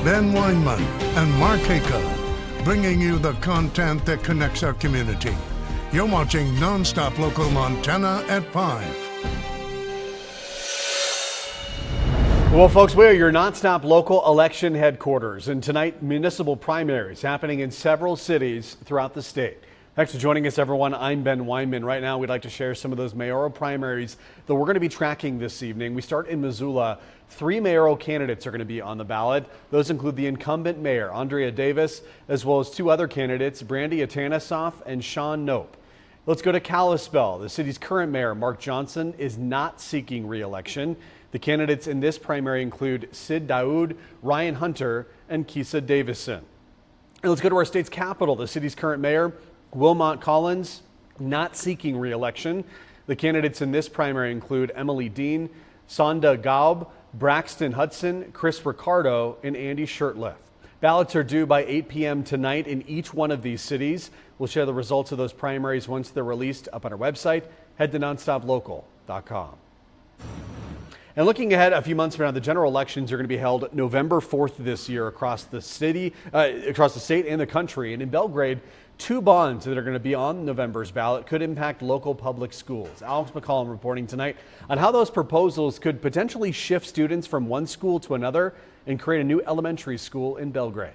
Ben Weinman, and Mark Haka, bringing you the content that connects our community. You're watching NonStop Local Montana at 5. Well, folks, we are your NonStop Local election headquarters, and tonight municipal primaries happening in several cities throughout the state. Thanks for joining us, everyone. I'm Ben Weinman. Right now, we'd like to share some of those mayoral primaries that we're going to be tracking this evening. We start in Missoula. 3 mayoral candidates are going to be on the ballot. Those include the incumbent mayor, Andrea Davis, as well as 2 other candidates, Brandy Atanasoff and Sean Nope. Let's go to Kalispell. The city's current mayor, Mark Johnson, is not seeking re-election. The candidates in this primary include Sid Daoud, Ryan Hunter, and Kisa Davison. And let's go to our state's capital. The city's current mayor, Wilmot Collins, not seeking re-election. The candidates in this primary include Emily Dean, Sonda Gaub, Braxton Hudson, Chris Ricardo, and Andy Shurtleff. Ballots are due by 8 p.m. tonight in each one of these cities. We'll share the results of those primaries once they're released up on our website. Head to nonstoplocal.com. And looking ahead a few months from now, the general elections are going to be held November 4th this year across the state and the country. And in Belgrade, 2 bonds that are going to be on November's ballot could impact local public schools. Alex McCollum reporting tonight on how those proposals could potentially shift students from one school to another and create a new elementary school in Belgrade.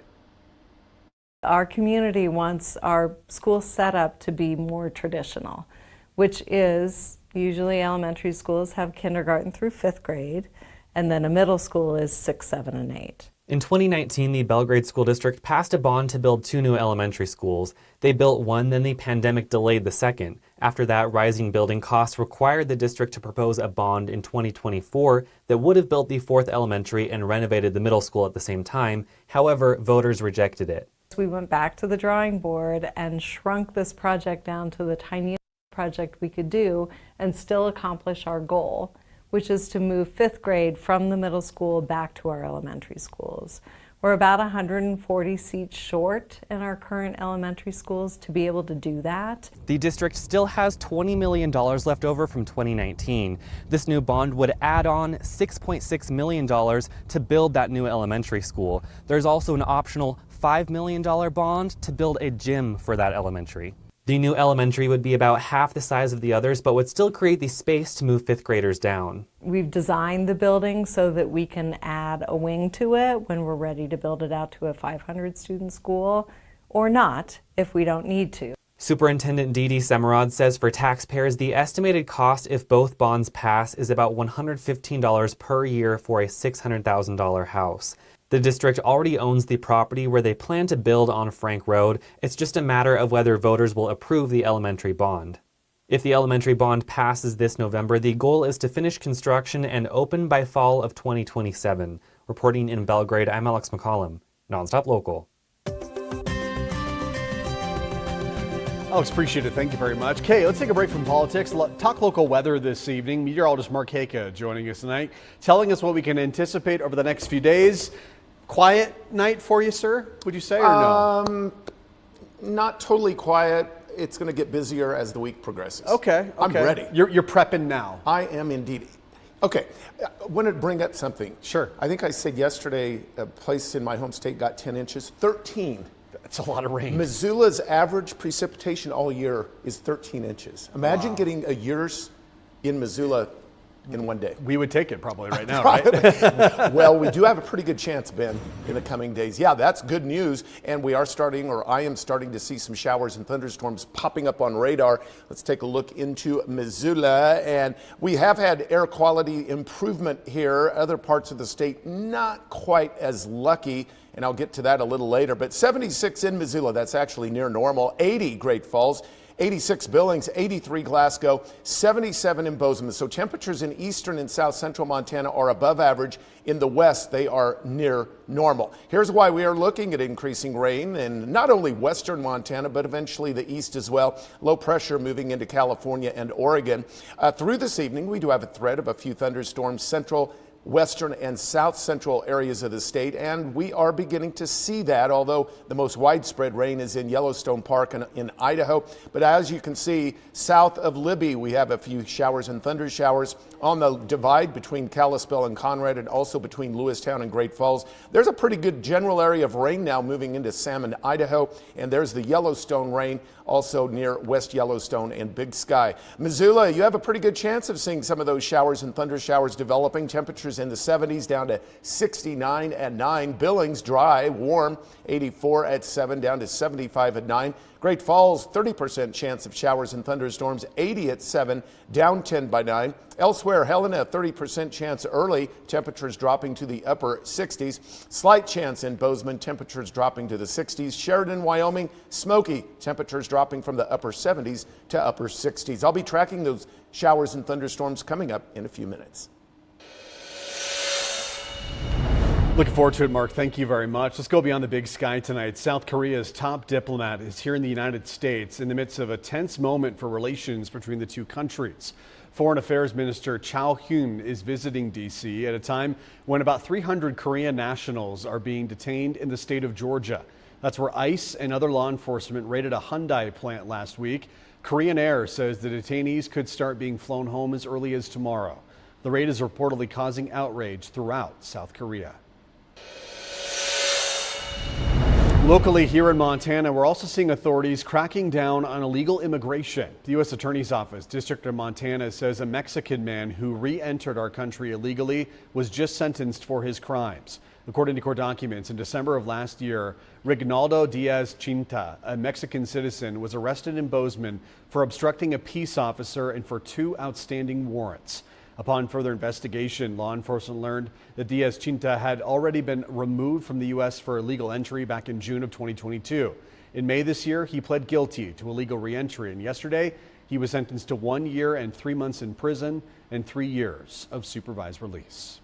Our community wants our school setup to be more traditional, which is usually elementary schools have kindergarten through 5th grade, and then a middle school is 6, 7, and 8. In 2019, the Belgrade School District passed a bond to build 2 new elementary schools. They built one, then the pandemic delayed the second. After that, rising building costs required the district to propose a bond in 2024 that would have built the 4th elementary and renovated the middle school at the same time. However, voters rejected it. We went back to the drawing board and shrunk this project down to the tiniest project we could do and still accomplish our goal, which is to move 5th grade from the middle school back to our elementary schools. We're about 140 seats short in our current elementary schools to be able to do that. The district still has $20 million left over from 2019. This new bond would add on $6.6 million to build that new elementary school. There's also an optional $5 million bond to build a gym for that elementary. The new elementary would be about half the size of the others, but would still create the space to move 5th graders down. We've designed the building so that we can add a wing to it when we're ready to build it out to a 500 student school, or not if we don't need to. Superintendent Dee Dee Semerod says for taxpayers, the estimated cost if both bonds pass is about $115 per year for a $600,000 house. The district already owns the property where they plan to build on Frank Road. It's just a matter of whether voters will approve the elementary bond. If the elementary bond passes this November, the goal is to finish construction and open by fall of 2027. Reporting in Belgrade, I'm Alex McCollum, NonStop Local. Alex, appreciate it. Thank you very much. Okay, let's take a break from politics. Talk local weather this evening. Meteorologist Mark Haka joining us tonight, telling us what we can anticipate over the next few days. Quiet night for you, sir, would you say, or no? Not totally quiet. It's going to get busier as the week progresses. Okay. I'm ready. You're prepping now. I am indeed. Okay, I want to bring up something. Sure. I think I said yesterday a place in my home state got 10 inches. 13. That's a lot of rain. Missoula's average precipitation all year is 13 inches. Imagine getting a year's in Missoula in one day. We would take it probably right now, right? Well, we do have a pretty good chance, Ben, in the coming days. Yeah, that's good news. And we are starting, or I am starting to see some showers and thunderstorms popping up on radar. Let's take a look into Missoula. And we have had air quality improvement here. Other parts of the state, not quite as lucky. And I'll get to that a little later. But 76 in Missoula, that's actually near normal. 80 Great Falls. 86 Billings, 83 Glasgow, 77 in Bozeman. So temperatures in eastern and south central Montana are above average. In the west, they are near normal. Here's why we are looking at increasing rain in not only western Montana, but eventually the east as well. Low pressure moving into California and Oregon. Through this evening, we do have a threat of a few thunderstorms central western and south central areas of the state, and we are beginning to see that, although the most widespread rain is in Yellowstone Park in Idaho. But as you can see, south of Libby, we have a few showers and thunder showers on the divide between Kalispell and Conrad, and also between Lewistown and Great Falls. There's a pretty good general area of rain now moving into Salmon, Idaho, and there's the Yellowstone rain also near West Yellowstone and Big Sky. Missoula, you have a pretty good chance of seeing some of those showers and thunder showers developing. Temperatures in the 70s down to 69 at 9. Billings, dry, warm, 84 at 7 down to 75 at 9. Great Falls, 30% chance of showers and thunderstorms, 80 at 7, down 10 by 9. Elsewhere, Helena, 30% chance early, temperatures dropping to the upper 60s. Slight chance in Bozeman, temperatures dropping to the 60s. Sheridan, Wyoming, smoky, temperatures dropping from the upper 70s to upper 60s. I'll be tracking those showers and thunderstorms coming up in a few minutes. Looking forward to it, Mark. Thank you very much. Let's go beyond the big sky tonight. South Korea's top diplomat is here in the United States in the midst of a tense moment for relations between the two countries. Foreign Affairs Minister Chow Hyun is visiting D.C. at a time when about 300 Korean nationals are being detained in the state of Georgia. That's where ICE and other law enforcement raided a Hyundai plant last week. Korean Air says the detainees could start being flown home as early as tomorrow. The raid is reportedly causing outrage throughout South Korea. Locally here in Montana, we're also seeing authorities cracking down on illegal immigration. The U.S. Attorney's Office, District of Montana, says a Mexican man who re-entered our country illegally was just sentenced for his crimes. According to court documents, in December of last year, Rignaldo Diaz Chinta, a Mexican citizen, was arrested in Bozeman for obstructing a peace officer and for 2 outstanding warrants. Upon further investigation, law enforcement learned that Diaz Chinta had already been removed from the U.S. for illegal entry back in June of 2022. In May this year, he pled guilty to illegal reentry, and yesterday he was sentenced to 1 year and 3 months in prison and 3 years of supervised release.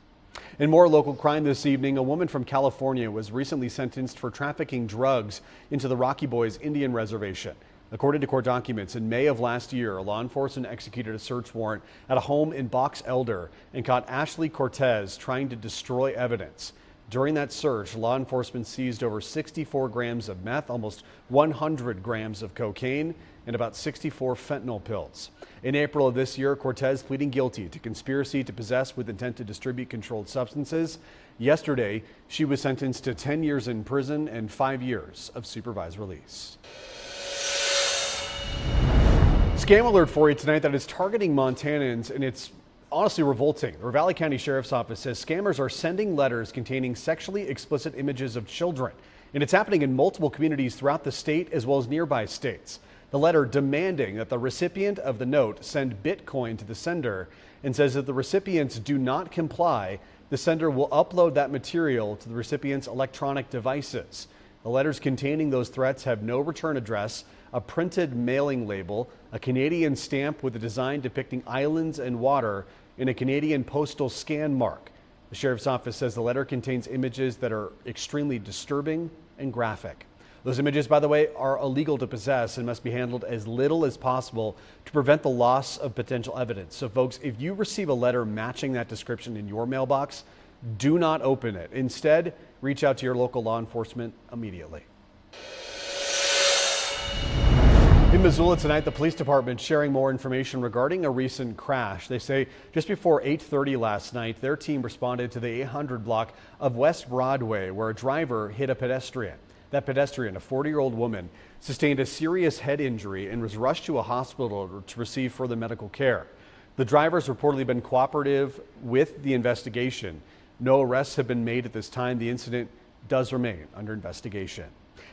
In more local crime this evening, a woman from California was recently sentenced for trafficking drugs into the Rocky Boys Indian Reservation. According to court documents, in May of last year, law enforcement executed a search warrant at a home in Box Elder and caught Ashley Cortez trying to destroy evidence. During that search, law enforcement seized over 64 grams of meth, almost 100 grams of cocaine, and about 64 fentanyl pills. In April of this year, Cortez pleading guilty to conspiracy to possess with intent to distribute controlled substances. Yesterday, she was sentenced to 10 years in prison and 5 years of supervised release. Scam alert for you tonight that is targeting Montanans, and it's honestly revolting. The Ravalli County Sheriff's Office says scammers are sending letters containing sexually explicit images of children, and it's happening in multiple communities throughout the state as well as nearby states. The letter demanding that the recipient of the note send Bitcoin to the sender, and says if the recipients do not comply, the sender will upload that material to the recipient's electronic devices. The letters containing those threats have no return address, a printed mailing label, a Canadian stamp with a design depicting islands and water, and a Canadian postal scan mark. The Sheriff's Office says the letter contains images that are extremely disturbing and graphic. Those images, by the way, are illegal to possess and must be handled as little as possible to prevent the loss of potential evidence. So folks, if you receive a letter matching that description in your mailbox, do not open it. Instead, reach out to your local law enforcement immediately. In Missoula tonight, the police department sharing more information regarding a recent crash. They say just before 8:30 last night, their team responded to the 800 block of West Broadway where a driver hit a pedestrian. That pedestrian, a 40-year-old woman, sustained a serious head injury and was rushed to a hospital to receive further medical care. The driver's reportedly been cooperative with the investigation. No arrests have been made at this time. The incident does remain under investigation.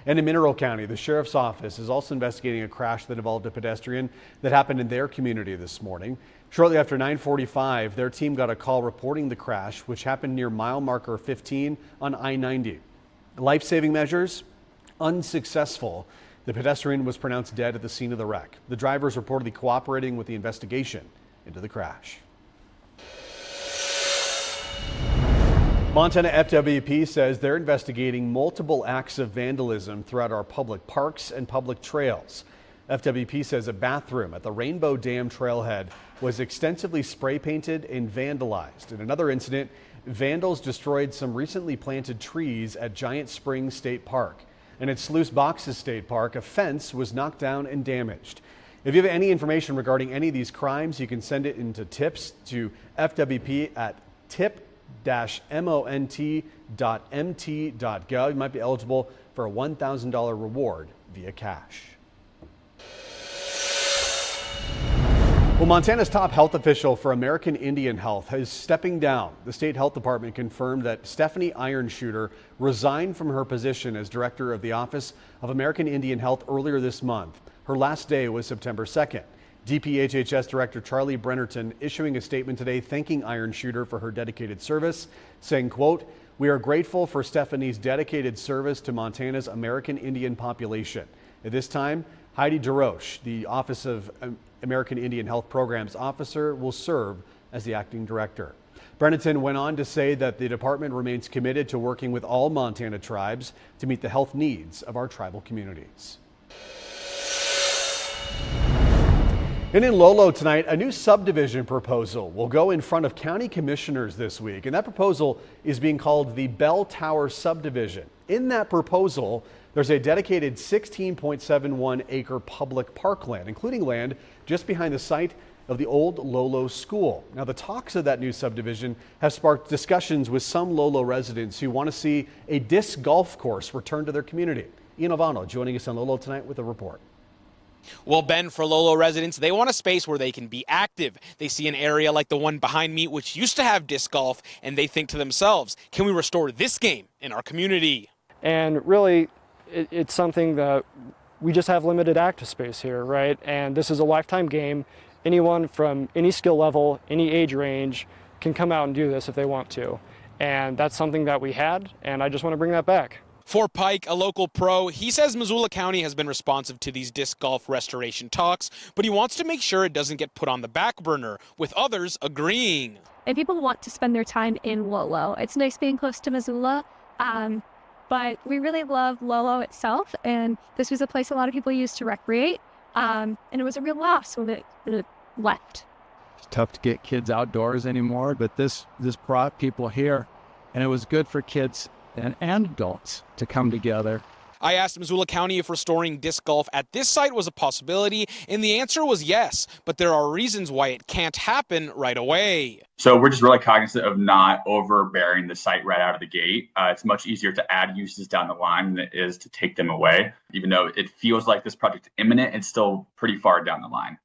And in Mineral County, the Sheriff's Office is also investigating a crash that involved a pedestrian that happened in their community this morning. Shortly after 9:45, their team got a call reporting the crash, which happened near mile marker 15 on I-90. Life-saving measures unsuccessful. The pedestrian was pronounced dead at the scene of the wreck. The driver is reportedly cooperating with the investigation into the crash. Montana FWP says they're investigating multiple acts of vandalism throughout our public parks and public trails. FWP says a bathroom at the Rainbow Dam trailhead was extensively spray painted and vandalized. In another incident, vandals destroyed some recently planted trees at Giant Springs State Park. And at Sluice Boxes State Park, a fence was knocked down and damaged. If you have any information regarding any of these crimes, you can send it into tips to FWP at tip-mont.mt.gov. You might be eligible for a $1,000 reward via cash. Well, Montana's top health official for American Indian Health is stepping down. The state health department confirmed that Stephanie Ironshooter resigned from her position as director of the Office of American Indian Health earlier this month. Her last day was September 2nd. DPHHS Director Charlie Brennerton issuing a statement today thanking Ironshooter for her dedicated service, saying, quote, "We are grateful for Stephanie's dedicated service to Montana's American Indian population. At this time, Heidi DeRoche, the Office of American Indian Health Programs Officer, will serve as the acting director." Brennerton went on to say that the department remains committed to working with all Montana tribes to meet the health needs of our tribal communities. And in Lolo tonight, a new subdivision proposal will go in front of county commissioners this week. And that proposal is being called the Bell Tower subdivision. In that proposal, there's a dedicated 16.71 acre public parkland, including land just behind the site of the old Lolo school. Now, the talks of that new subdivision have sparked discussions with some Lolo residents who want to see a disc golf course return to their community. Ian Alvano joining us on Lolo tonight with a report. Well, Ben, for Lolo residents, they want a space where they can be active. They see an area like the one behind me, which used to have disc golf, and they think to themselves, can we restore this game in our community? And really, it's something that we just have limited active space here, right? And this is a lifetime game. Anyone from any skill level, any age range can come out and do this if they want to. And that's something that we had, and I just want to bring that back. For Pike, a local pro, he says Missoula County has been responsive to these disc golf restoration talks, but he wants to make sure it doesn't get put on the back burner, with others agreeing. And people want to spend their time in Lolo. It's nice being close to Missoula, but we really love Lolo itself, and this was a place a lot of people used to recreate, and it was a real loss when it left. It's tough to get kids outdoors anymore, but this brought people here, and it was good for kids and adults to come together. I asked Missoula County if restoring disc golf at this site was a possibility, and the answer was yes, but there are reasons why it can't happen right away. So we're just really cognizant of not overbearing the site right out of the gate. It's much easier to add uses down the line than it is to take them away. Even though it feels like this project is imminent, it's still pretty far down the line.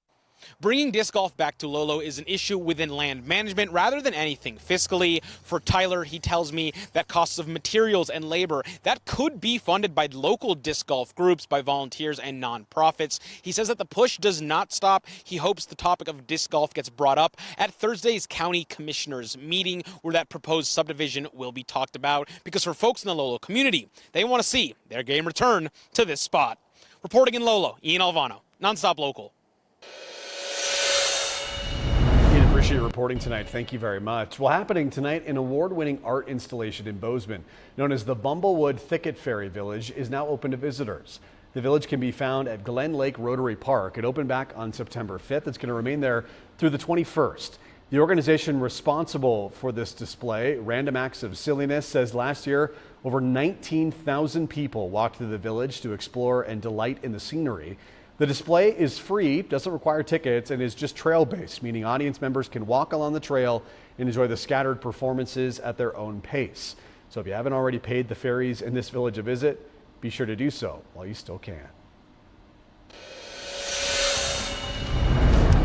Bringing disc golf back to Lolo is an issue within land management rather than anything fiscally. For Tyler, he tells me that costs of materials and labor that could be funded by local disc golf groups, by volunteers and nonprofits. He says that the push does not stop. He hopes the topic of disc golf gets brought up at Thursday's county commissioners meeting, where that proposed subdivision will be talked about, because for folks in the Lolo community, they want to see their game return to this spot. Reporting in Lolo, Ian Alvano, NonStop Local. Appreciate your reporting tonight. Thank you very much. Well, happening tonight, an award-winning art installation in Bozeman, known as the Bumblewood Thicket Fairy Village, is now open to visitors. The village can be found at Glen Lake Rotary Park. It opened back on September 5th. It's going to remain there through the 21st. The organization responsible for this display, Random Acts of Silliness, says last year over 19,000 people walked through the village to explore and delight in the scenery. The display is free, doesn't require tickets, and is just trail-based, meaning audience members can walk along the trail and enjoy the scattered performances at their own pace. So if you haven't already paid the fairies in this village a visit, be sure to do so while you still can.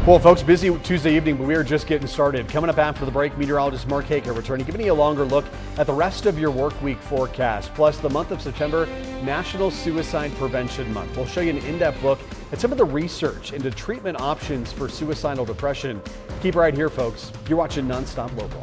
Well, folks, busy Tuesday evening, but we are just getting started. Coming up after the break, meteorologist Mark Haker returning, giving you a longer look at the rest of your work week forecast. Plus, the month of September, National Suicide Prevention Month. We'll show you an in-depth look at some of the research into treatment options for suicidal depression. Keep right here, folks. You're watching NonStop Local.